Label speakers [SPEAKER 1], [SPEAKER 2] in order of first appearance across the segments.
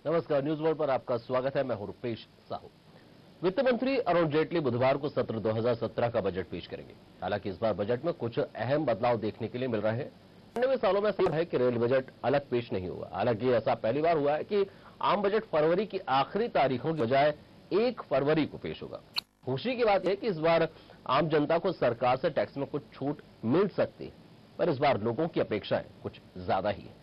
[SPEAKER 1] नमस्कार, news world पर आपका स्वागत है। मैं हूं रुपेश साहू। वित्त मंत्री अरुण जेटली बुधवार को सत्र 2017 का बजट पेश करेंगे। हालांकि इस बार बजट में कुछ अहम बदलाव देखने के लिए मिल रहे हैं। 90 सालों में सिर्फ है कि रेल बजट अलग पेश नहीं हुआ। हालांकि ऐसा पहली बार हुआ है कि आम बजट फरवरी की आखिरी तारीखों की बजाय 1 फरवरी को पेश होगा। खुशी की बात यह कि इस बार आम जनता को सरकार से टैक्स में कुछ छूट मिल सकती है, पर इस बार लोगों की अपेक्षाएं कुछ ज्यादा ही है।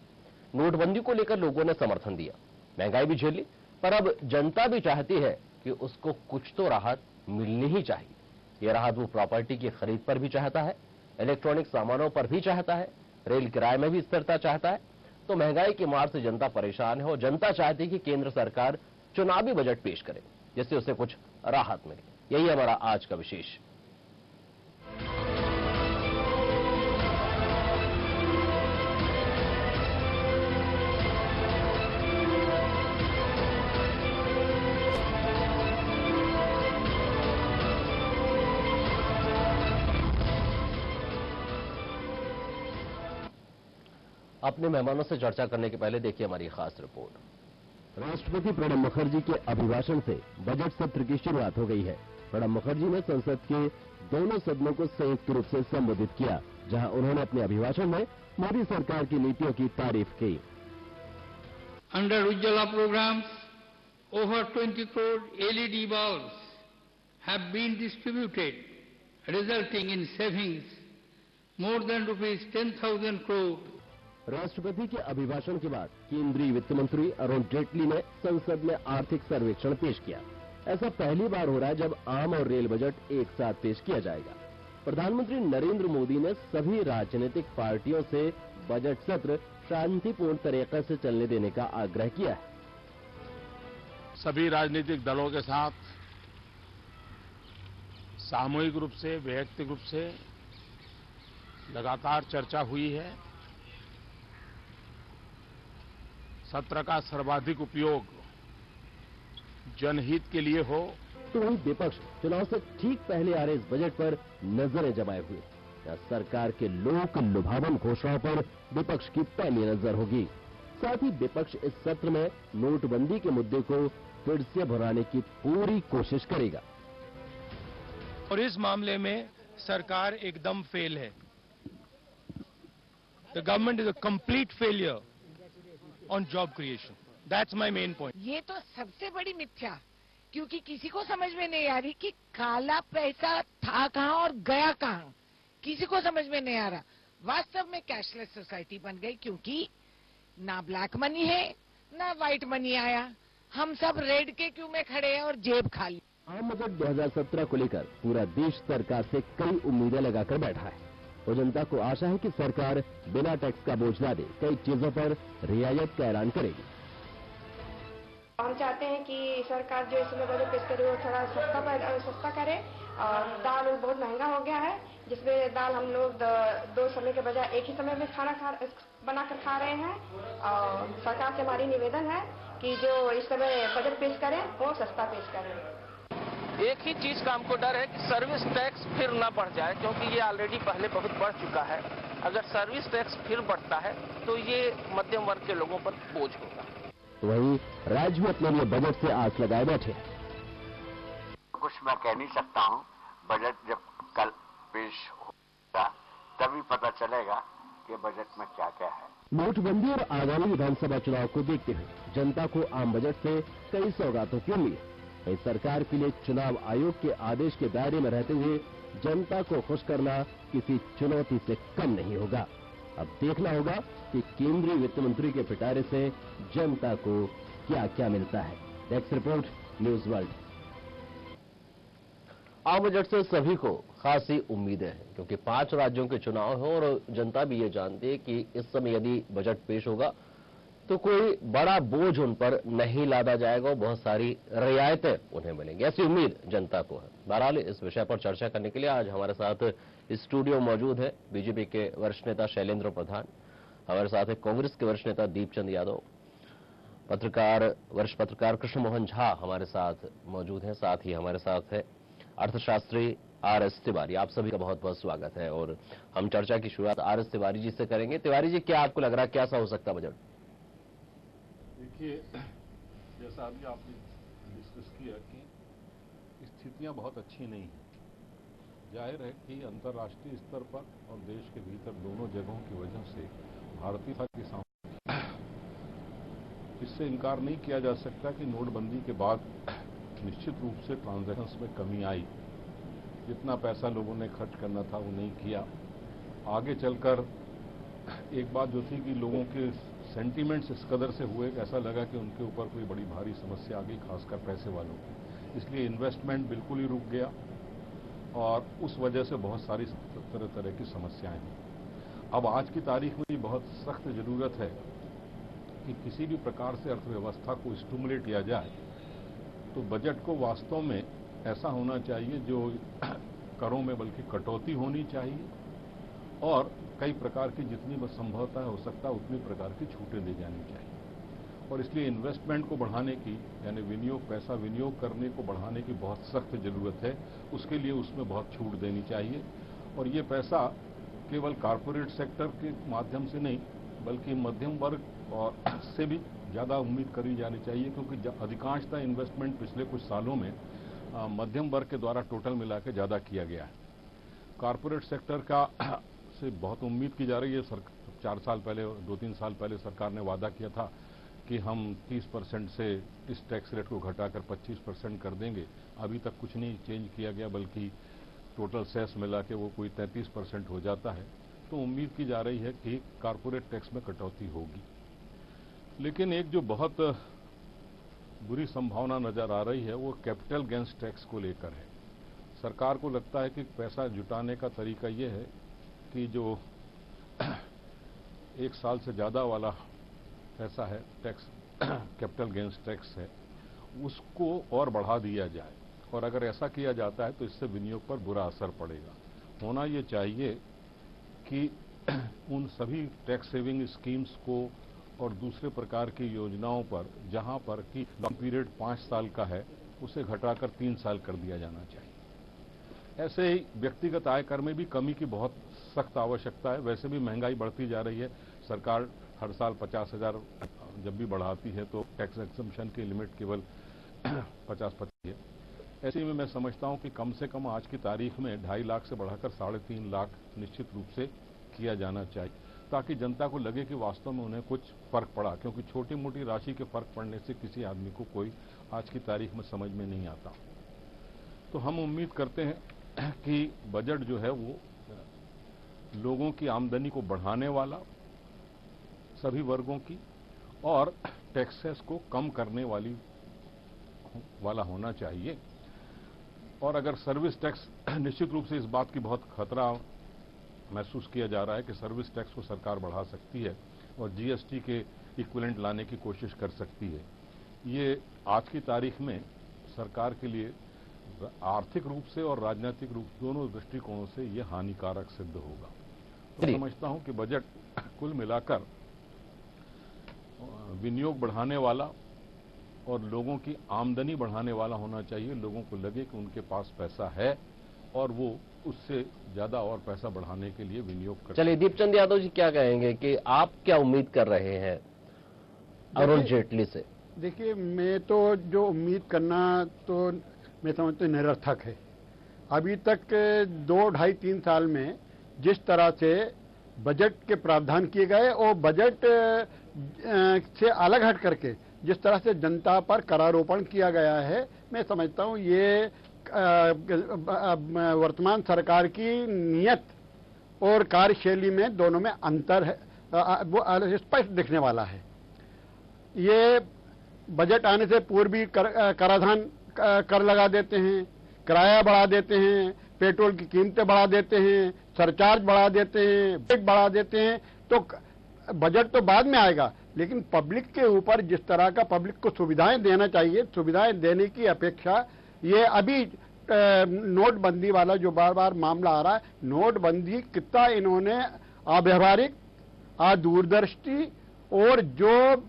[SPEAKER 1] नोटबंदी को लेकर लोगों ने समर्थन दिया, महंगाई भी झेली, पर अब जनता भी चाहती है कि उसको कुछ तो राहत मिलनी ही चाहिए। यह राहत वो प्रॉपर्टी की खरीद पर भी चाहता है, इलेक्ट्रॉनिक सामानों पर भी चाहता है, रेल किराए में भी स्थिरता चाहता है। तो महंगाई की मार से जनता परेशान है और जनता चाहती है कि केंद्र सरकार चुनावी बजट पेश करे जिससे उसे कुछ राहत मिले। यही हमारा आज का विशेष। अपने मेहमानों से चर्चा करने के पहले देखिए हमारी खास रिपोर्ट। राष्ट्रपति प्रणब मुखर्जी के अभिभाषण से बजट सत्र की शुरुआत हो गई है। प्रणब मुखर्जी ने संसद के दोनों सदनों को संयुक्त रूप से संबोधित किया, जहां उन्होंने अपने अभिभाषण में मोदी सरकार की नीतियों की तारीफ की।
[SPEAKER 2] Under Ujjwala programmes over 20 crore LED bulbs have been distributed, resulting in savings more than ₹10,000 crore.
[SPEAKER 1] राष्ट्रपति के अभिभाषण के बाद केंद्रीय वित्त मंत्री अरुण जेटली ने संसद में आर्थिक सर्वेक्षण पेश किया। ऐसा पहली बार हो रहा है जब आम और रेल बजट एक साथ पेश किया जाएगा। प्रधानमंत्री नरेंद्र मोदी ने सभी राजनीतिक पार्टियों से बजट सत्र शांतिपूर्ण तरीके से चलने देने का आग्रह किया है।
[SPEAKER 3] सभी राजनीतिक दलों के साथ सामूहिक रूप से, वैयक्तिक रूप से लगातार चर्चा हुई है। सत्र का सर्वाधिक उपयोग जनहित के लिए हो।
[SPEAKER 1] तो वहीं विपक्ष चुनाव से ठीक पहले आ रहे इस बजट पर नजरें जमाए हुए। सरकार के लोक लुभावन घोषणाओं पर विपक्ष की पहली नजर होगी। साथ ही विपक्ष इस सत्र में नोटबंदी के मुद्दे को फिर से भुनाने की पूरी कोशिश करेगा।
[SPEAKER 4] और इस मामले में सरकार एकदम फेल है। The government is a complete failure on job creation. That's my main point.
[SPEAKER 5] ये तो सबसे बड़ी मिथ्या, क्योंकि किसी को समझ में नहीं आ रही कि काला पैसा था कहां और गया कहां। किसी को समझ में नहीं आ रहा। वास्तव में कैशलेस सोसाइटी बन गई, क्योंकि ना ब्लैक मनी है ना व्हाइट मनी आया। हम सब रेड के क्यू में खड़े हैं और जेब खाली।
[SPEAKER 1] आम बजट 2017 को लेकर पूरा देश सरकार से कई उम्मीदें लगाकर बैठा है और जनता को आशा है कि सरकार बिना टैक्स का बोझ ना दे, कई चीजों पर रियायत का ऐलान करेगी।
[SPEAKER 6] हम चाहते हैं कि सरकार जो इसमें बजट पेश करे वो थोड़ा सस्ता करे। और दाल बहुत महंगा हो गया है, जिसमें दाल हम लोग 2 समय के बजाय एक ही समय में खाना बनाकर खा रहे हैं। और सरकार से हमारी निवेदन है कि जो इस समय बजट पेश करें वो सस्ता पेश करें।
[SPEAKER 7] एक ही चीज का हमको डर है कि सर्विस टैक्स फिर न बढ़ जाए, क्योंकि ये ऑलरेडी पहले बहुत बढ़ चुका है। अगर सर्विस टैक्स फिर बढ़ता है तो ये मध्यम वर्ग के लोगों पर बोझ होगा।
[SPEAKER 1] तो वहीं राज्य में अपने लिए बजट से आस लगाए बैठे।
[SPEAKER 8] कुछ मैं कह नहीं सकता हूँ। बजट जब कल पेश होगा तभी पता चलेगा कि बजट में क्या क्या है।
[SPEAKER 1] नोटबंदी और आगामी विधानसभा चुनाव को देखते हुए जनता को आम बजट से कई सौगातों की उम्मीद है। इस सरकार के लिए चुनाव आयोग के आदेश के दायरे में रहते हुए जनता को खुश करना किसी चुनौती से कम नहीं होगा। अब देखना होगा कि केंद्रीय वित्त मंत्री के पिटारे से जनता को क्या क्या मिलता है। Desk report, news world. आम बजट से सभी को खासी उम्मीदें हैं, क्योंकि 5 राज्यों के चुनाव हैं और जनता भी ये जानती है कि इस समय यदि बजट पेश होगा तो कोई बड़ा बोझ उन पर नहीं लादा जाएगा और बहुत सारी रियायतें उन्हें मिलेंगी, ऐसी उम्मीद जनता को है। बहरहाल इस विषय पर चर्चा करने के लिए आज हमारे साथ स्टूडियो मौजूद है बीजेपी के वरिष्ठ नेता शैलेंद्र प्रधान, हमारे साथ है कांग्रेस के वरिष्ठ नेता दीपचंद यादव, वरिष्ठ पत्रकार कृष्ण मोहन झा हमारे साथ मौजूद हैं, साथ ही हमारे साथ है अर्थशास्त्री RS तिवारी। आप सभी का बहुत बहुत स्वागत है और हम चर्चा की शुरुआत RS तिवारी जी से करेंगे। तिवारी जी, क्या आपको लग रहा है कैसा हो सकता बजट?
[SPEAKER 3] देखिए, जैसा अभी आपने डिस्कस किया कि स्थितियां बहुत अच्छी नहीं हैं। जाहिर है कि अंतर्राष्ट्रीय स्तर पर और देश के भीतर दोनों जगहों की वजह से भारतीय के सामने इससे इनकार नहीं किया जा सकता कि नोटबंदी के बाद निश्चित रूप से ट्रांजैक्शंस में कमी आई। जितना पैसा लोगों ने खर्च करना था वो नहीं किया। आगे चलकर एक बात जो थी कि लोगों के सेंटीमेंट्स इस कदर से हुए कि ऐसा लगा कि उनके ऊपर कोई बड़ी भारी समस्या आ गई, खासकर पैसे वालों की। इसलिए इन्वेस्टमेंट बिल्कुल ही रुक गया और उस वजह से बहुत सारी तरह तरह की समस्याएं हुई। अब आज की तारीख में बहुत सख्त जरूरत है कि किसी भी प्रकार से अर्थव्यवस्था को स्टिमुलेट किया जाए तो बजट को वास्तव में ऐसा होना चाहिए जो करों में बल्कि कटौती होनी चाहिए और कई प्रकार की जितनी संभवता हो सकता है उतनी प्रकार की छूटें दी जानी चाहिए। और इसलिए इन्वेस्टमेंट को बढ़ाने की यानी पैसा विनियोग करने को बढ़ाने की बहुत सख्त जरूरत है। उसके लिए उसमें बहुत छूट देनी चाहिए और ये पैसा केवल कॉरपोरेट सेक्टर के माध्यम से नहीं बल्कि मध्यम वर्ग और से भी ज़्यादा उम्मीद करी जानी चाहिए, क्योंकि अधिकांशतः इन्वेस्टमेंट पिछले कुछ सालों में मध्यम वर्ग के द्वारा टोटल मिला के ज़्यादा किया गया है। कॉरपोरेट सेक्टर का से बहुत उम्मीद की जा रही है। 4 साल पहले 2-3 साल पहले सरकार ने वादा किया था कि हम 30% से इस टैक्स रेट को घटाकर 25% कर देंगे। अभी तक कुछ नहीं चेंज किया गया, बल्कि टोटल सेस मिला के वो कोई 33% हो जाता है। तो उम्मीद की जा रही है कि कॉरपोरेट टैक्स में कटौती होगी। लेकिन एक जो बहुत बुरी संभावना नजर आ रही है वो कैपिटल गेन्स टैक्स को लेकर है। सरकार को लगता है कि पैसा जुटाने का तरीका ये है कि जो 1 साल से ज़्यादा वाला पैसा है टैक्स कैपिटल गेन्स टैक्स है उसको और बढ़ा दिया जाए, और अगर ऐसा किया जाता है तो इससे विनियोग पर बुरा असर पड़ेगा। होना ये चाहिए कि उन सभी टैक्स सेविंग स्कीम्स को और दूसरे प्रकार की योजनाओं पर जहां पर कि लॉन्ग पीरियड 5 साल का है उसे घटाकर 3 साल कर दिया जाना चाहिए। ऐसे ही व्यक्तिगत आयकर में भी कमी की बहुत सख्त आवश्यकता है। वैसे भी महंगाई बढ़ती जा रही है। सरकार हर साल 50,000 जब भी बढ़ाती है तो टैक्स एक्सम्पशन की लिमिट केवल 50% है। ऐसे में मैं समझता हूं कि कम से कम आज की तारीख में 2.5 लाख से बढ़ाकर 3.5 लाख निश्चित रूप से किया जाना चाहिए, ताकि जनता को लगे कि वास्तव में उन्हें कुछ फर्क पड़ा। क्योंकि छोटी मोटी राशि के फर्क पड़ने से किसी आदमी को कोई आज की तारीख में समझ में नहीं आता। तो हम उम्मीद करते हैं कि बजट जो है वो लोगों की आमदनी को बढ़ाने वाला, सभी वर्गों की, और टैक्सेस को कम करने वाला होना चाहिए। और अगर सर्विस टैक्स, निश्चित रूप से इस बात की बहुत खतरा महसूस किया जा रहा है कि सर्विस टैक्स को सरकार बढ़ा सकती है और जीएसटी के इक्विवेलेंट लाने की कोशिश कर सकती है। ये आज की तारीख में सरकार के लिए आर्थिक रूप से और राजनीतिक रूप दोनों दृष्टिकोणों से ये हानिकारक सिद्ध होगा। तो समझता हूं कि बजट कुल मिलाकर विनियोग बढ़ाने वाला और लोगों की आमदनी बढ़ाने वाला होना चाहिए। लोगों को लगे कि उनके पास पैसा है और वो उससे ज्यादा और पैसा बढ़ाने के लिए विनियोग कर।
[SPEAKER 1] चलिए, दीपचंद यादव जी क्या कहेंगे कि आप क्या उम्मीद कर रहे हैं अरुण जेटली से?
[SPEAKER 9] देखिए, मैं तो जो उम्मीद करना तो मैं समझता हूं निरर्थक है। अभी तक 2, 2.5, 3 साल में जिस तरह से बजट के प्रावधान किए गए और बजट से अलग हट करके जिस तरह से जनता पर करारोपण किया गया है, मैं समझता हूं ये वर्तमान सरकार की नीयत और कार्यशैली में दोनों में अंतर है, वो स्पष्ट दिखने वाला है। ये बजट आने से पूर्व भी कराधान कर लगा देते हैं, किराया बढ़ा देते हैं, पेट्रोल की कीमतें बढ़ा देते हैं, सरचार्ज बढ़ा देते हैं, रेट बढ़ा देते हैं। तो बजट तो बाद में आएगा, लेकिन पब्लिक के ऊपर जिस तरह का पब्लिक को सुविधाएं देना चाहिए, सुविधाएं देने की अपेक्षा ये अभी नोटबंदी वाला जो बार बार मामला आ रहा है, नोटबंदी कितना इन्होंने अव्यवहारिक, अदूरदर्शी, और जो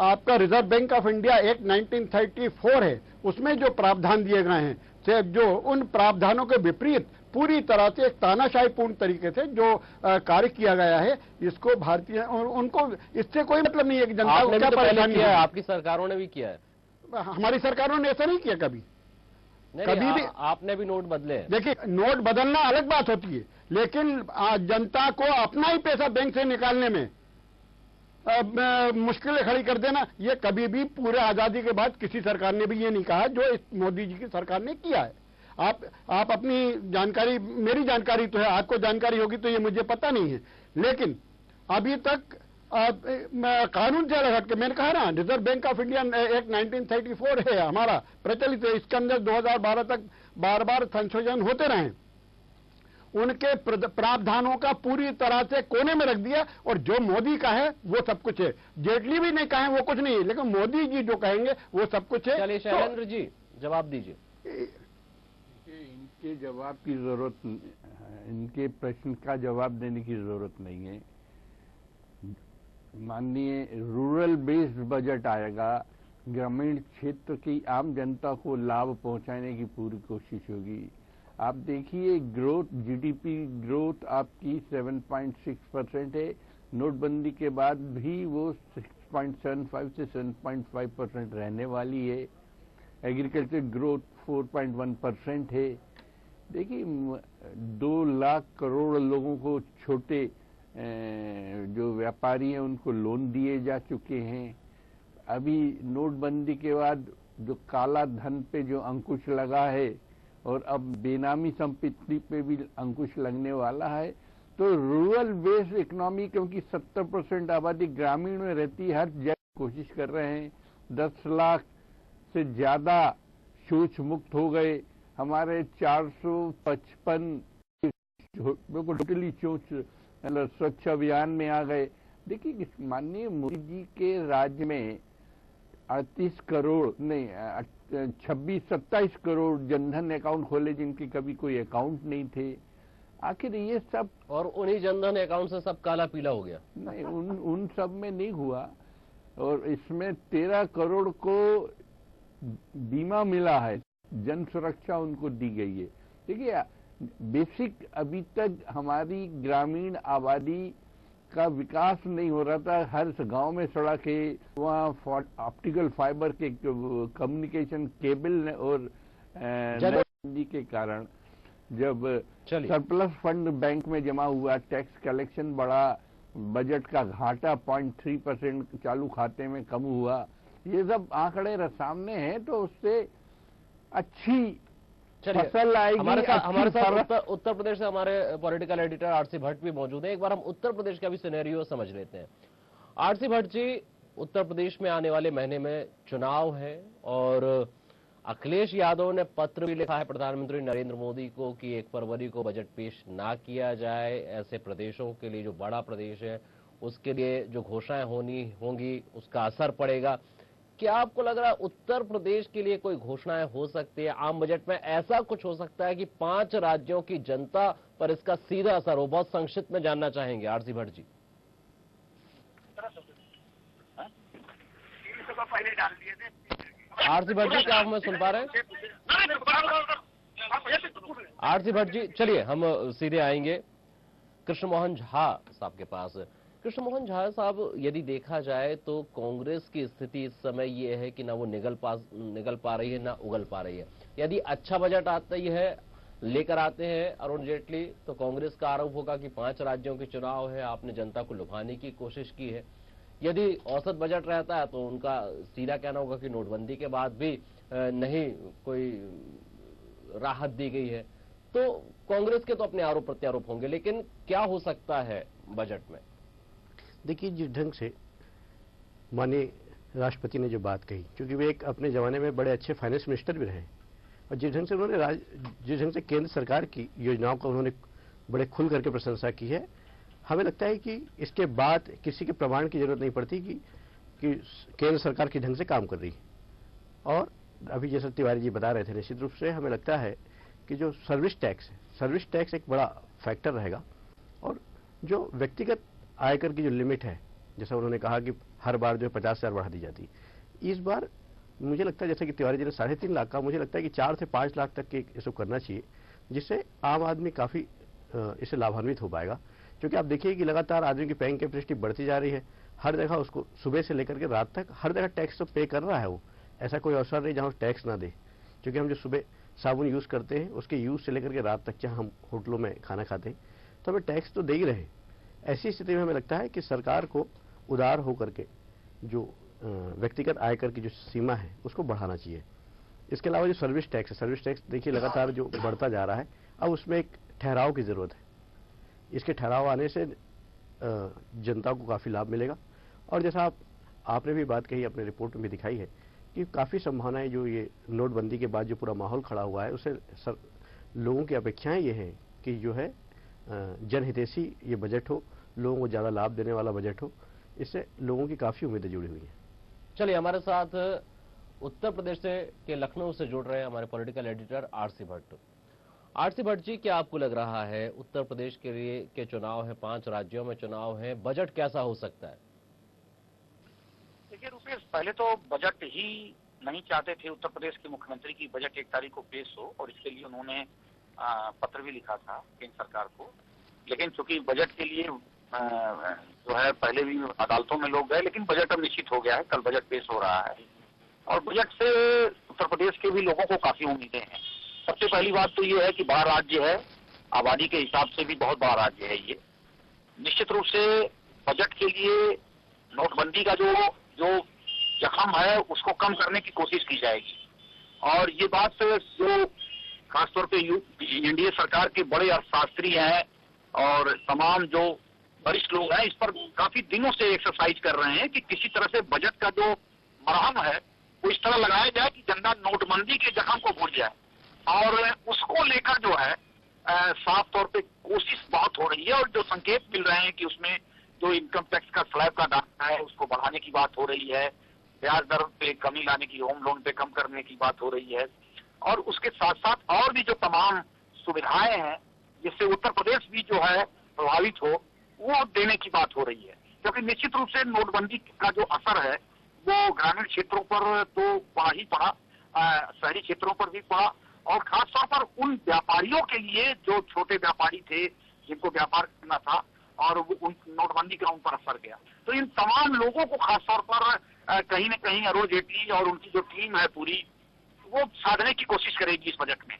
[SPEAKER 9] आपका reserve bank of India act 1934 है उसमें जो प्रावधान दिए गए हैं, जो उन प्रावधानों के विपरीत पूरी तरह से एक तानाशाहीपूर्ण तरीके से जो कार्य किया गया है, इसको भारतीय उनको इससे कोई मतलब नहीं है कि जनता को क्या परेशानी है।
[SPEAKER 1] आपकी सरकारों ने भी किया है।
[SPEAKER 9] हमारी सरकारों ने ऐसा नहीं किया कभी।
[SPEAKER 1] कभी भी आपने भी नोट बदले हैं।
[SPEAKER 9] देखिए, नोट बदलना अलग बात होती है, लेकिन जनता को अपना ही पैसा बैंक से निकालने में मुश्किलें खड़ी कर देना, ये कभी भी पूरे आजादी के बाद किसी सरकार ने भी ये नहीं कहा जो इस मोदी जी की सरकार ने किया है। आप अपनी जानकारी, मेरी जानकारी तो है, आपको जानकारी होगी तो ये मुझे पता नहीं है, लेकिन अभी तक कानून से अलग हटके, मैंने कहा ना, reserve bank of India act 1934 है हमारा प्रचलित है, इसके अंदर 2012 तक बार बार संशोधन होते रहे। उनके प्रावधानों का पूरी तरह से कोने में रख दिया, और जो मोदी का है वो सब कुछ है। जेटली भी नहीं कहे वो कुछ नहीं है, लेकिन मोदी जी जो कहेंगे वो सब कुछ है।
[SPEAKER 1] चलिए शैलेंद्र जी जवाब दीजिए।
[SPEAKER 10] इनके जवाब की जरूरत, इनके प्रश्न का जवाब देने की जरूरत नहीं है। माननीय रूरल बेस्ड बजट आएगा, ग्रामीण क्षेत्र की आम जनता को लाभ पहुंचाने की पूरी कोशिश होगी। आप देखिए ग्रोथ, जीडीपी ग्रोथ आपकी 7.6% है, नोटबंदी के बाद भी वो 6.75 से 7.5% रहने वाली है। एग्रीकल्चर ग्रोथ 4.1% है। देखिए 2 लाख करोड़ लोगों को, छोटे जो व्यापारी हैं उनको लोन दिए जा चुके हैं। अभी नोटबंदी के बाद जो काला धन पे जो अंकुश लगा है, और अब बेनामी संपत्ति पे भी अंकुश लगने वाला है, तो रूरल बेस्ड इकोनॉमी, क्योंकि 70% आबादी ग्रामीण में रहती है, हर जगह कोशिश कर रहे हैं। 10 लाख से ज्यादा शौच मुक्त हो गए हमारे, 455 टोटली शौच स्वच्छ अभियान में आ गए। देखिए माननीय मोदी जी के राज्य में 38 करोड़ नहीं 26-27 करोड़ जनधन अकाउंट खोले जिनके कभी कोई अकाउंट नहीं थे। आखिर ये सब,
[SPEAKER 1] और उन्हीं जनधन अकाउंट से सब काला पीला हो गया।
[SPEAKER 10] नहीं, उन सब में नहीं हुआ। और इसमें 13 करोड़ को बीमा मिला है, जन सुरक्षा उनको दी गई है। देखिए बेसिक अभी तक हमारी ग्रामीण आबादी का विकास नहीं हो रहा था। हर गांव में सड़क है, वहाँ ऑप्टिकल फाइबर के कम्युनिकेशन केबल और जी के कारण जब सरप्लस फंड बैंक में जमा हुआ, टैक्स कलेक्शन बढ़ा, बजट का घाटा 0.3% चालू खाते में कम हुआ, ये सब आंकड़े सामने हैं, तो उससे अच्छी फसल आएगी।
[SPEAKER 1] हमारे साथ उत्तर प्रदेश से हमारे पॉलिटिकल एडिटर आरसी भट्ट भी मौजूद है। एक बार हम उत्तर प्रदेश का भी सिनेरियो समझ लेते हैं। आरसी भट्ट जी, उत्तर प्रदेश में आने वाले महीने में चुनाव है, और अखिलेश यादव ने पत्र भी लिखा है प्रधानमंत्री नरेंद्र मोदी को कि 1 फरवरी को बजट पेश ना किया जाए। ऐसे प्रदेशों के लिए, जो बड़ा प्रदेश है उसके लिए जो घोषणाएं होंगी उसका असर पड़ेगा। क्या आपको लग रहा है उत्तर प्रदेश के लिए कोई घोषणाएं हो सकती है? आम बजट में ऐसा कुछ हो सकता है कि 5 राज्यों की जनता पर इसका सीधा असर हो? बहुत संक्षिप्त में जानना चाहेंगे आरसी भट्ट जी। आरसी भट्ट जी, क्या आप हमें सुन पा रहे हैं? आरसी भट्ट जी, चलिए हम सीधे आएंगे कृष्ण मोहन झा साहब के पास। कृष्ण मोहन झा साहब, यदि देखा जाए तो कांग्रेस की स्थिति इस समय ये है कि ना वो निगल पा रही है, ना उगल पा रही है। यदि अच्छा बजट आता ही है, लेकर आते हैं अरुण जेटली, तो कांग्रेस का आरोप होगा कि 5 राज्यों के चुनाव है, आपने जनता को लुभाने की कोशिश की है। यदि औसत बजट रहता है तो उनका सीधा कहना होगा कि नोटबंदी के बाद भी नहीं कोई राहत दी गई है। तो कांग्रेस के तो अपने आरोप प्रत्यारोप होंगे, लेकिन क्या हो सकता है बजट में?
[SPEAKER 11] देखिए, जिस ढंग से माननीय राष्ट्रपति ने जो बात कही, क्योंकि वे एक अपने जमाने में बड़े अच्छे फाइनेंस मिनिस्टर भी रहे, और जिस ढंग से उन्होंने जिस ढंग से केंद्र सरकार की योजनाओं का उन्होंने बड़े खुल करके प्रशंसा की है, हमें लगता है कि इसके बाद किसी के प्रमाण की जरूरत नहीं पड़ती कि केंद्र सरकार की ढंग से काम कर रही है। और अभी जैसा तिवारी जी बता रहे थे, निश्चित रूप से हमें लगता है कि जो सर्विस टैक्स है, सर्विस टैक्स एक बड़ा फैक्टर रहेगा। और जो व्यक्तिगत आयकर की जो लिमिट है, जैसा उन्होंने कहा कि हर बार जो 50,000 बढ़ा दी जाती, इस बार मुझे लगता है जैसे कि तिवारी जी ने 3.5 लाख का, मुझे लगता है कि 4 से 5 लाख तक के इसको करना चाहिए, जिससे आम आदमी काफी इससे लाभान्वित हो पाएगा। क्योंकि आप देखिए कि लगातार आदमी की पेइंग कैपेसिटी बढ़ती जा रही है, हर जगह उसको सुबह से लेकर के रात तक हर जगह टैक्स तो पे कर रहा है वो। ऐसा कोई अवसर नहीं जहाँ टैक्स ना दे, क्योंकि हम जो सुबह साबुन यूज़ करते हैं उसके यूज़ से लेकर के रात तक जहाँ हम होटलों में खाना खाते हैं तो हमें टैक्स तो दे ही रहे। ऐसी स्थिति में हमें लगता है कि सरकार को उदार होकर के जो व्यक्तिगत आयकर की जो सीमा है उसको बढ़ाना चाहिए। इसके अलावा जो सर्विस टैक्स है, सर्विस टैक्स देखिए लगातार जो बढ़ता जा रहा है, अब उसमें एक ठहराव की ज़रूरत है। इसके ठहराव आने से जनता को काफ़ी लाभ मिलेगा। और जैसा आपने भी बात कही, अपने रिपोर्ट में भी दिखाई है कि काफ़ी संभावनाएं जो ये नोटबंदी के बाद जो पूरा माहौल खड़ा हुआ है उससे लोगों की अपेक्षाएं ये हैं कि जो है जनहितैषी ये बजट हो, लोगों को ज़्यादा लाभ देने वाला बजट हो। इससे लोगों की काफ़ी उम्मीदें जुड़ी हुई हैं।
[SPEAKER 1] चलिए, हमारे साथ उत्तर प्रदेश से के लखनऊ से जुड़ रहे हैं हमारे political editor R C Bhatt. R C Bhatt ji, क्या आपको लग रहा है उत्तर प्रदेश के लिए के चुनाव है, 5 राज्यों में चुनाव है, बजट कैसा हो सकता है?
[SPEAKER 12] देखिए रुपेश, पहले तो बजट ही नहीं चाहते थे उत्तर प्रदेश के मुख्यमंत्री की बजट 1 तारीख को पेश हो, और इसके लिए उन्होंने पत्र भी लिखा था केंद्र सरकार को। लेकिन चूंकि बजट के लिए जो है पहले भी अदालतों में लोग गए, लेकिन बजट अब निश्चित हो गया है, कल बजट पेश हो रहा है। और बजट से उत्तर प्रदेश के भी लोगों को काफी उम्मीदें हैं। सबसे पहली बात तो ये है कि बड़ा राज्य है, आबादी के हिसाब से भी बहुत बड़ा राज्य है ये। निश्चित रूप से बजट के लिए नोटबंदी का जो जख्म है उसको कम करने की कोशिश की जाएगी। और ये बात जो खासतौर पे एनडीए सरकार के बड़े अर्थशास्त्री हैं और तमाम जो वरिष्ठ लोग हैं, इस पर काफी दिनों से एक्सरसाइज कर रहे हैं कि किसी तरह से बजट का जो मरहम है वो इस तरह लगाया जाए कि जनता नोटबंदी के जख्म को भूल जाए। और उसको लेकर जो है साफ तौर पे कोशिश बहुत हो रही है, और जो संकेत मिल रहे हैं कि उसमें जो इनकम टैक्स का स्लैब का दायरा है उसको बढ़ाने की बात हो रही है, ब्याज दर पे कमी लाने की, होम लोन पे कम करने की बात हो रही है, और उसके साथ साथ और भी जो तमाम सुविधाएं हैं जिससे उत्तर प्रदेश भी जो है प्रभावित हो, वो देने की बात हो रही है। क्योंकि निश्चित रूप से नोटबंदी का जो असर है वो ग्रामीण क्षेत्रों पर तो पड़ा ही पड़ा, शहरी क्षेत्रों पर भी पड़ा, और खासतौर पर उन व्यापारियों के लिए जो छोटे व्यापारी थे जिनको व्यापार करना था, और वो उन नोटबंदी का उन पर असर गया। तो इन तमाम लोगों को खासतौर पर कहीं न कहीं अरुण जेटली और उनकी जो टीम है पूरी, वो साधने की कोशिश करेगी इस बजट में।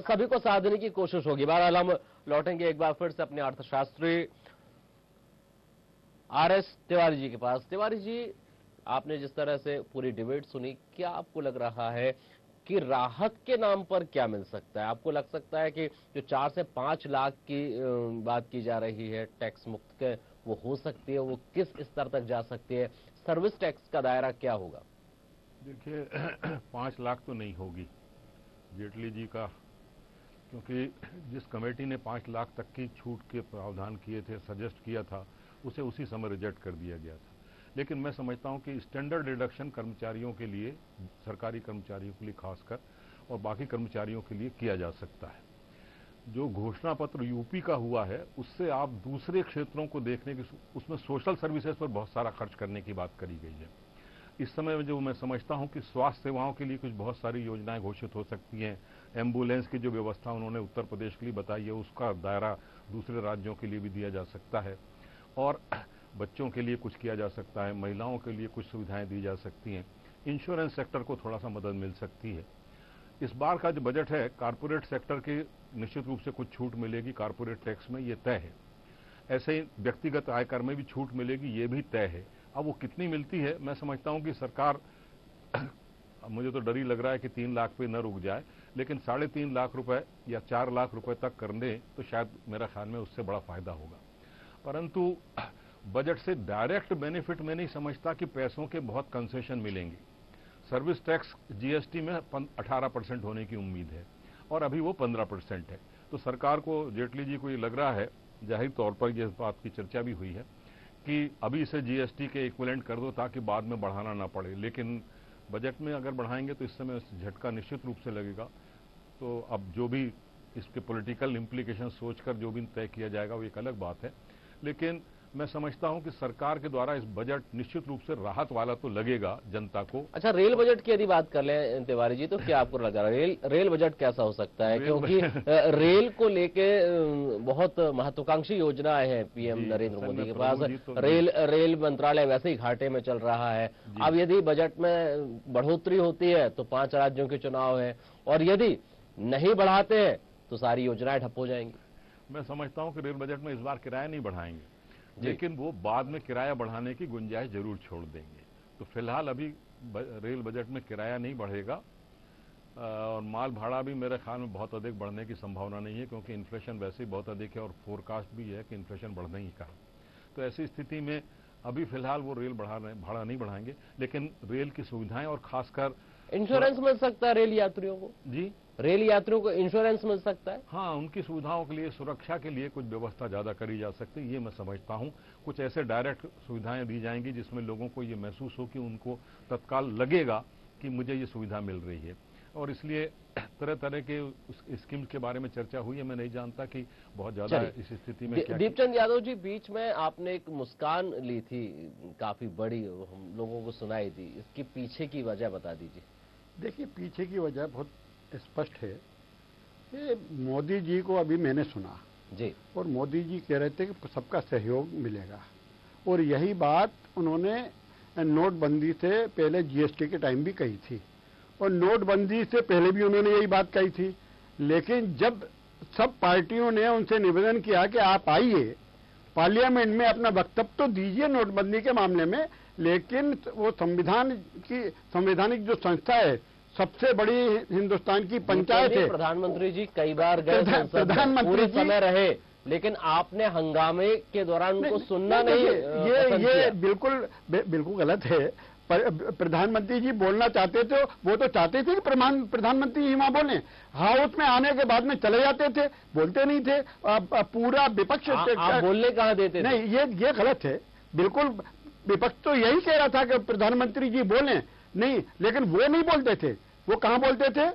[SPEAKER 1] सभी को साधने की कोशिश होगी। बहरहाल हम लौटेंगे एक बार फिर से अपने अर्थशास्त्री आरएस तिवारी जी के पास। तिवारी जी, आपने जिस तरह से पूरी डिबेट सुनी, क्या आपको लग रहा है कि राहत के नाम पर क्या मिल सकता है? आपको लग सकता है कि जो 4 से 5 लाख की बात की जा रही है टैक्स मुक्त के, वो हो सकती है? वो किस स्तर तक जा सकती है? सर्विस टैक्स का दायरा क्या होगा?
[SPEAKER 3] देखिए 5 लाख तो नहीं होगी जेटली जी का, क्योंकि जिस कमेटी ने 5 लाख तक की छूट के प्रावधान किए थे, सजेस्ट किया था, उसे उसी समय रिजेक्ट कर दिया गया था। लेकिन मैं समझता हूं कि स्टैंडर्ड डिडक्शन कर्मचारियों के लिए, सरकारी कर्मचारियों के लिए खासकर, और बाकी कर्मचारियों के लिए किया जा सकता है। जो घोषणा पत्र यूपी का हुआ है उससे आप दूसरे क्षेत्रों को देखने की, उसमें सोशल सर्विसेज पर बहुत सारा खर्च करने की बात करी गई है। इस समय में जो मैं समझता हूं कि स्वास्थ्य सेवाओं के लिए कुछ बहुत सारी योजनाएं घोषित हो सकती हैं। एम्बुलेंस की जो व्यवस्था उन्होंने उत्तर प्रदेश के लिए बताई है उसका दायरा दूसरे राज्यों के लिए भी दिया जा सकता है, और बच्चों के लिए कुछ किया जा सकता है, महिलाओं के लिए कुछ सुविधाएं दी जा सकती हैं, इंश्योरेंस सेक्टर को थोड़ा सा मदद मिल सकती है। इस बार का जो बजट है, कारपोरेट सेक्टर के निश्चित रूप से कुछ छूट मिलेगी कारपोरेट टैक्स में, ये तय है। ऐसे ही व्यक्तिगत आयकर में भी छूट मिलेगी, ये भी तय है। अब वो कितनी मिलती है, मैं समझता हूं कि सरकार मुझे तो डर ही लग रहा है कि 3 लाख पे न रुक जाए, लेकिन 3.5 लाख रुपए या 4 लाख रुपए तक कर दे तो शायद मेरा ख्याल में उससे बड़ा फायदा होगा। परंतु बजट से डायरेक्ट बेनिफिट मैं नहीं समझता कि पैसों के बहुत कंसेशन मिलेंगे। सर्विस टैक्स जीएसटी में 18% होने की उम्मीद है, और अभी वो 15% है। तो सरकार को, जेटली जी को ये लग रहा है, जाहिर तौर पर यह बात की चर्चा भी हुई है कि अभी इसे जीएसटी के इक्विवेलेंट कर दो ताकि बाद में बढ़ाना ना पड़े। लेकिन बजट में अगर बढ़ाएंगे तो इस समय झटका निश्चित रूप से लगेगा। तो अब जो भी इसके पॉलिटिकल इम्प्लीकेशन सोचकर जो भी तय किया जाएगा वो एक अलग बात है। लेकिन मैं समझता हूं कि सरकार के द्वारा इस बजट निश्चित रूप से राहत वाला तो लगेगा जनता को।
[SPEAKER 1] अच्छा, रेल बजट की यदि बात कर लें तिवारी जी, तो क्या आपको लग रहा है रेल बजट कैसा हो सकता है? क्योंकि रेल को लेके बहुत महत्वाकांक्षी योजनाएं हैं पीएम नरेंद्र मोदी के पास। रेल मंत्रालय वैसे ही घाटे में चल रहा है। अब यदि बजट में बढ़ोतरी होती है तो 5 राज्यों के चुनाव है, और यदि नहीं बढ़ाते हैं तो सारी योजनाएं ठप हो जाएंगी।
[SPEAKER 3] मैं समझता हूं कि रेल बजट में इस बार किराया नहीं बढ़ाएंगे, लेकिन वो बाद में किराया बढ़ाने की गुंजाइश जरूर छोड़ देंगे। तो फिलहाल अभी रेल बजट में किराया नहीं बढ़ेगा, और माल भाड़ा भी मेरे ख्याल में बहुत अधिक बढ़ने की संभावना नहीं है, क्योंकि इन्फ्लेशन वैसे ही बहुत अधिक है और फोरकास्ट भी है कि इन्फ्लेशन बढ़ने ही का। तो ऐसी स्थिति में अभी फिलहाल वो रेल भाड़ा नहीं बढ़ाएंगे, लेकिन रेल की सुविधाएं और खासकर
[SPEAKER 1] इंश्योरेंस मिल सकता है रेल यात्रियों को।
[SPEAKER 3] जी,
[SPEAKER 1] रेल यात्रियों को इंश्योरेंस मिल सकता है।
[SPEAKER 3] हाँ, उनकी सुविधाओं के लिए, सुरक्षा के लिए कुछ व्यवस्था ज्यादा करी जा सकती है, ये मैं समझता हूं। कुछ ऐसे डायरेक्ट सुविधाएं दी जाएंगी जिसमें लोगों को ये महसूस हो कि उनको तत्काल लगेगा कि मुझे ये सुविधा मिल रही है, और इसलिए तरह तरह के स्कीम के बारे में चर्चा हुई है। मैं नहीं जानता कि बहुत ज्यादा इस स्थिति में क्या।
[SPEAKER 1] दीपचंद यादव जी, बीच में आपने एक मुस्कान ली थी काफी बड़ी, हम लोगों को सुनाई थी, इसके पीछे की वजह बता दीजिए।
[SPEAKER 9] देखिए, पीछे की वजह बहुत स्पष्ट है कि मोदी जी को अभी मैंने सुना
[SPEAKER 1] जी, और
[SPEAKER 9] मोदी जी कह रहे थे कि सबका सहयोग मिलेगा, और यही बात उन्होंने नोटबंदी से पहले जीएसटी के टाइम भी कही थी, और नोटबंदी से पहले भी उन्होंने यही बात कही थी। लेकिन जब सब पार्टियों ने उनसे निवेदन किया कि आप आइए पार्लियामेंट में अपना वक्तव्य तो दीजिए नोटबंदी के मामले में, लेकिन वो संवैधानिक जो संस्था है, सबसे बड़ी हिंदुस्तान की पंचायत है।
[SPEAKER 1] प्रधानमंत्री जी कई बार गए, प्रधानमंत्री समय रहे, लेकिन आपने हंगामे के दौरान उनको सुनना नहीं।
[SPEAKER 9] ये बिल्कुल गलत है। प्रधानमंत्री जी बोलना चाहते थे, वो तो चाहते थे कि प्रधानमंत्री जी वहां बोले, हाउस में आने के बाद में चले जाते थे, बोलते नहीं थे। पूरा विपक्ष
[SPEAKER 1] बोलने कहाँ देते थे?
[SPEAKER 9] नहीं, ये गलत है। बिल्कुल विपक्ष तो यही कह रहा था कि प्रधानमंत्री जी बोले नहीं, लेकिन वो नहीं बोलते थे। वो कहां बोलते थे?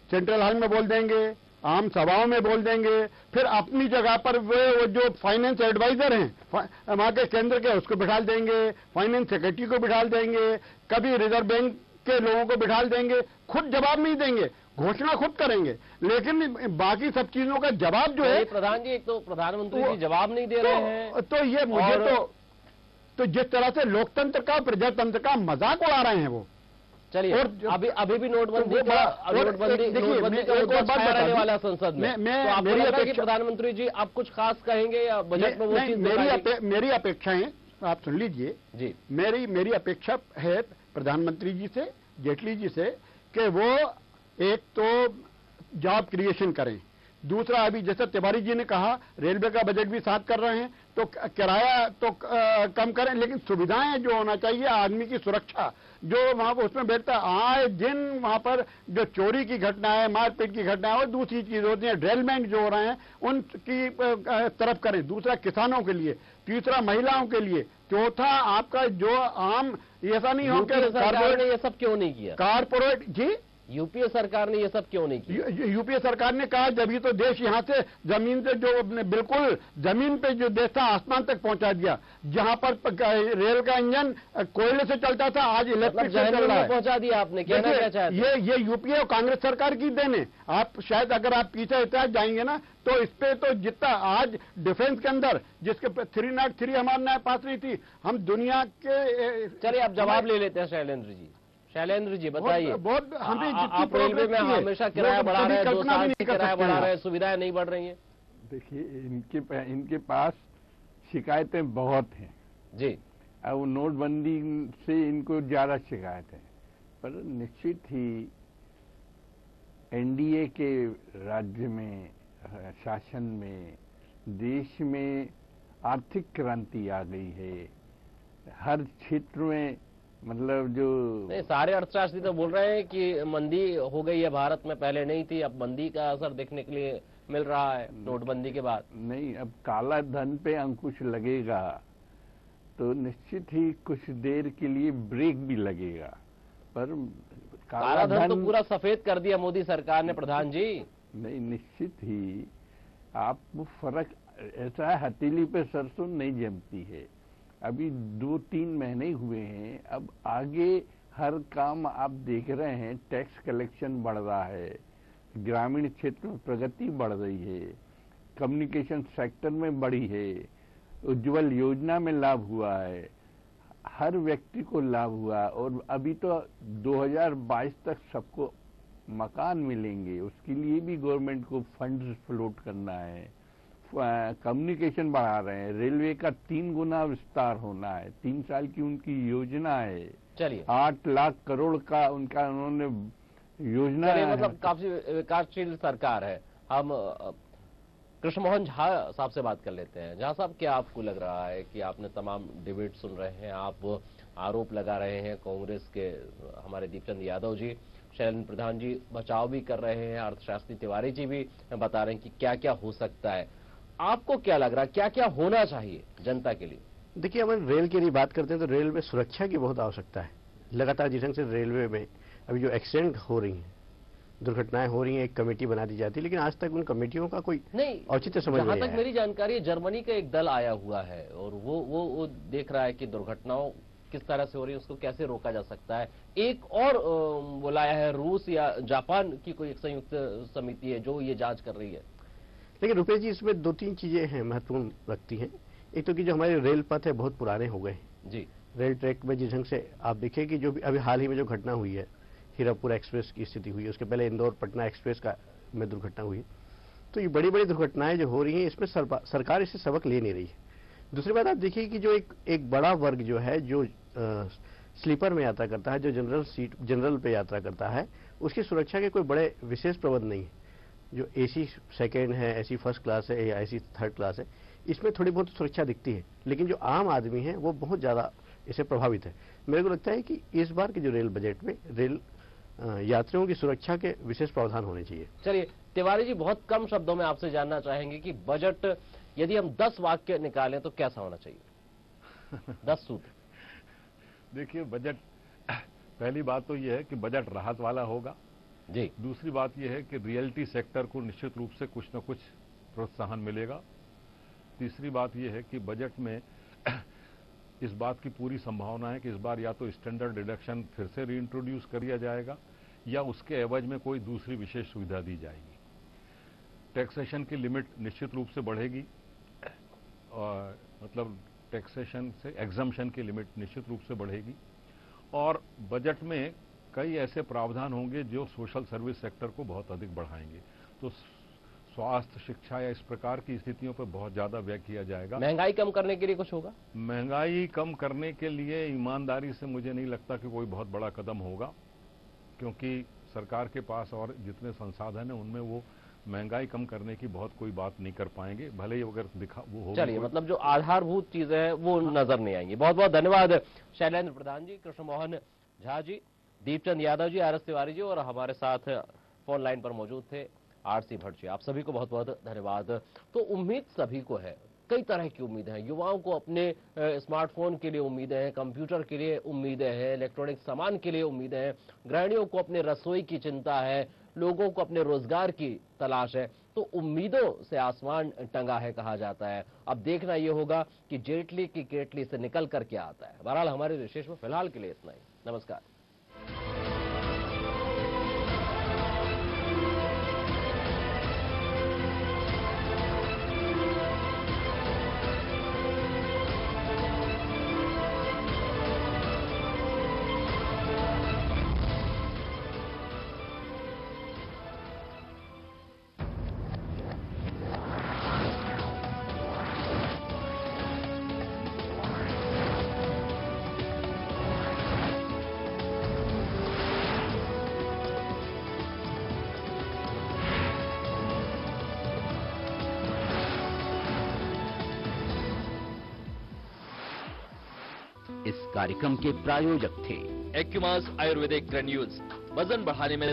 [SPEAKER 9] सेंट्रल हॉल में बोल देंगे, आम सभाओं में बोल देंगे, फिर अपनी जगह पर वो जो फाइनेंस एडवाइजर हैं वहां के केंद्र के, उसको बिठा देंगे, फाइनेंस सेक्रेटरी को बिठा देंगे, कभी रिजर्व बैंक के लोगों को बिठा देंगे। खुद जवाब नहीं देंगे, घोषणा खुद करेंगे, लेकिन बाकी सब चीजों का जवाब जो है।
[SPEAKER 1] प्रधान जी, एक तो प्रधानमंत्री जी जवाब नहीं दे रहे हैं,
[SPEAKER 9] तो ये मुझे तो जिस तरह से लोकतंत्र का, प्रजातंत्र का मजाक उड़ा रहे हैं वो।
[SPEAKER 1] चलिए, और अभी भी नोटबंदी रहने वाला संसद में, तो आपको लग रहा है कि प्रधानमंत्री जी आप कुछ खास कहेंगे या बजट में वो चीज?
[SPEAKER 9] मेरी अपेक्षाएं आप सुन लीजिए जी। मेरी अपेक्षा है प्रधानमंत्री जी से, जेटली जी से, कि वो एक तो जॉब क्रिएशन करें, दूसरा अभी जैसे तिवारी जी ने कहा रेलवे का बजट भी साथ कर रहे हैं, तो किराया तो कम करें, लेकिन सुविधाएं जो होना चाहिए, आदमी की सुरक्षा जो वहां पर उसमें बैठता है, आए दिन वहां पर जो चोरी की घटना है, मारपीट की घटना है, और दूसरी चीज होती है ड्रेलमेंट जो हो रहे हैं उनकी तरफ करें। दूसरा किसानों के लिए, तीसरा महिलाओं के लिए, चौथा आपका जो आम, ऐसा नहीं हो कि
[SPEAKER 1] सरकार ने ये सब क्यों नहीं किया?
[SPEAKER 9] कारपोरेट जी,
[SPEAKER 1] यूपीए सरकार ने ये सब क्यों नहीं किया?
[SPEAKER 9] यूपीए सरकार ने कहा जब ये तो देश यहां से जमीन से जो बिल्कुल जमीन पे जो देश था आसमान तक पहुंचा दिया। जहां पर रेल का इंजन कोयले से चलता था, आज इलेक्ट्रिक से चल रहा है।
[SPEAKER 1] पहुंचा दिया आपने, कहना क्या चाहते हैं?
[SPEAKER 9] ये यूपीए और कांग्रेस सरकार की देन है। आप शायद अगर आप पीछे इतिहास जाएंगे ना, तो इस पे तो जितना आज डिफेंस के अंदर जिसके 303 हमारे नया पास नहीं थी, हम दुनिया के।
[SPEAKER 1] चलिए आप जवाब ले लेते हैं शैलेंद्र जी। शैलेंद्र जी बताइए, आप रेलवे में हमेशा किराया बढ़ा रहे हैं, 2 साल से किराया बढ़ा रहे हैं, सुविधाएं नहीं बढ़ रही हैं।
[SPEAKER 10] देखिए, इनके पास शिकायतें बहुत हैं
[SPEAKER 1] जी।
[SPEAKER 10] अब नोटबंदी से इनको ज्यादा शिकायत है, पर निश्चित ही एनडीए के राज्य में, शासन में, देश में आर्थिक क्रांति आ गई है। हर क्षेत्र में, मतलब जो
[SPEAKER 1] नहीं, सारे अर्थशास्त्री तो बोल रहे हैं कि मंदी हो गई है भारत में, पहले नहीं थी, अब मंदी का असर देखने के लिए मिल रहा है नोटबंदी के बाद।
[SPEAKER 10] नहीं, अब काला धन पे अंकुश लगेगा तो निश्चित ही कुछ देर के लिए ब्रेक भी लगेगा, पर
[SPEAKER 1] काला धन तो पूरा सफेद कर दिया मोदी सरकार ने प्रधान जी।
[SPEAKER 10] नहीं, निश्चित ही आप वो फर्क ऐसा है, हथेली पे सरसों नहीं जमती है। अभी 2-3 महीने हुए हैं, अब आगे हर काम आप देख रहे हैं, टैक्स कलेक्शन बढ़ रहा है, ग्रामीण क्षेत्र में प्रगति बढ़ रही है, कम्युनिकेशन सेक्टर में बढ़ी है, उज्ज्वल योजना में लाभ हुआ है, हर व्यक्ति को लाभ हुआ है। और अभी तो 2022 तक सबको मकान मिलेंगे, उसके लिए भी गवर्नमेंट को फंड्स फ्लोट करना है। कम्युनिकेशन बढ़ा रहे हैं, रेलवे का 3 गुना विस्तार होना है, 3 साल की उनकी योजना है।
[SPEAKER 1] चलिए
[SPEAKER 10] 8 लाख करोड़ का उनका उन्होंने योजना है।
[SPEAKER 1] मतलब काफी विकासशील सरकार है। हम कृष्ण मोहन झा साहब से बात कर लेते हैं। झा साहब, क्या आपको लग रहा है कि आपने तमाम डिबेट सुन रहे हैं, आप आरोप लगा रहे हैं, कांग्रेस के हमारे दीपचंद यादव जी, शैलेंद्र प्रधान जी बचाव भी कर रहे हैं, अर्थशास्त्री तिवारी जी भी बता रहे हैं कि क्या क्या हो सकता है। आपको क्या लग रहा है, क्या क्या होना चाहिए जनता के लिए?
[SPEAKER 11] देखिए, अगर रेल की बात करते हैं तो रेल में सुरक्षा की बहुत आवश्यकता है। लगातार जिस ढंग से रेलवे में अभी जो एक्सीडेंट हो रही हैं, दुर्घटनाएं हो रही हैं, एक कमेटी बना दी जाती है, लेकिन आज तक उन कमेटियों का कोई औचित्य समझ नहीं आया।
[SPEAKER 1] जहां तक मेरी जानकारी है, जर्मनी का एक दल आया हुआ है और वो देख रहा है कि दुर्घटनाओं किस तरह से हो रही है, उसको कैसे रोका जा सकता है। एक और बुलाया है रूस या जापान की कोई एक संयुक्त समिति है जो ये जांच कर रही है।
[SPEAKER 11] लेकिन रुपेश जी, इसमें 2-3 चीजें हैं महत्वपूर्ण लगती हैं। एक तो कि जो हमारे रेल पथ है बहुत पुराने हो गए हैं
[SPEAKER 1] जी।
[SPEAKER 11] रेल ट्रैक में जिस ढंग से आप देखिए कि जो भी अभी हाल ही में जो घटना हुई है, हीरापुर एक्सप्रेस की स्थिति हुई है, उसके पहले इंदौर पटना एक्सप्रेस का में दुर्घटना हुई, तो ये बड़ी बड़ी दुर्घटनाएं जो हो रही हैं, इसमें सरकार इससे सबक ले नहीं रही है। दूसरी बात आप देखिए कि जो एक बड़ा वर्ग जो है, जो स्लीपर में यात्रा करता है, जो जनरल पे यात्रा करता है, उसकी सुरक्षा के कोई बड़े विशेष प्रबंध नहीं है। जो एसी सेकेंड है, एसी फर्स्ट क्लास है या एसी थर्ड क्लास है, इसमें थोड़ी बहुत सुरक्षा दिखती है, लेकिन जो आम आदमी है वो बहुत ज्यादा इससे प्रभावित है। मेरे को लगता है कि इस बार के जो रेल बजट में रेल यात्रियों की सुरक्षा के विशेष प्रावधान होने चाहिए।
[SPEAKER 1] चलिए तिवारी जी, बहुत कम शब्दों में आपसे जानना चाहेंगे कि बजट यदि हम 10 वाक्य निकालें तो कैसा होना चाहिए? 10 सूत्र।
[SPEAKER 3] देखिए, बजट, पहली बात तो यह है कि बजट राहत वाला होगा
[SPEAKER 1] जी।
[SPEAKER 3] दूसरी बात यह है कि रियल्टी सेक्टर को निश्चित रूप से कुछ न कुछ प्रोत्साहन मिलेगा। तीसरी बात यह है कि बजट में इस बात की पूरी संभावना है कि इस बार या तो स्टैंडर्ड डिडक्शन फिर से रीइंट्रोड्यूस कर दिया जाएगा या उसके एवज में कोई दूसरी विशेष सुविधा दी जाएगी। टैक्सेशन की लिमिट निश्चित रूप से बढ़ेगी, और मतलब टैक्सेशन से एग्जम्पशन की लिमिट निश्चित रूप से बढ़ेगी, और बजट में कई ऐसे प्रावधान होंगे जो सोशल सर्विस सेक्टर को बहुत अधिक बढ़ाएंगे। तो स्वास्थ्य, शिक्षा या इस प्रकार की स्थितियों पर बहुत ज्यादा व्यय किया जाएगा।
[SPEAKER 1] महंगाई कम करने के लिए कुछ होगा? महंगाई
[SPEAKER 3] कम करने के लिए ईमानदारी से मुझे नहीं लगता कि कोई बहुत बड़ा कदम होगा, क्योंकि सरकार के पास और जितने संसाधन हैं उनमें वो महंगाई कम करने की बहुत कोई बात नहीं कर पाएंगे, भले ही अगर दिखा वो हो।
[SPEAKER 1] चलिए, मतलब जो आधारभूत चीजें हैं वो नजर नहीं आएंगी। बहुत बहुत धन्यवाद शैलेंद्र प्रधान जी, कृष्ण मोहन झा जी, दीपचंद यादव जी, आर एस तिवारी जी, और हमारे साथ फोन लाइन पर मौजूद थे आरसी भट्ट जी। आप सभी को बहुत बहुत धन्यवाद। तो उम्मीद सभी को है, कई तरह की उम्मीदें हैं। युवाओं को अपने स्मार्टफोन के लिए उम्मीदें हैं, कंप्यूटर के लिए उम्मीदें हैं, इलेक्ट्रॉनिक सामान के लिए उम्मीदें हैं, गृहिणियों को अपने रसोई की चिंता है, लोगों को अपने रोजगार की तलाश है। तो उम्मीदों से आसमान टंगा है कहा जाता है। अब देखना यह होगा कि जेटली की केटली से निकल कर क्या आता है। बहरहाल हमारे विशेष में फिलहाल के लिए इतना ही। नमस्कार।
[SPEAKER 13] इस कार्यक्रम के प्रायोजक थे
[SPEAKER 14] एक्यूमास आयुर्वेदिक ग्रेन्यूल्स, वजन बढ़ाने में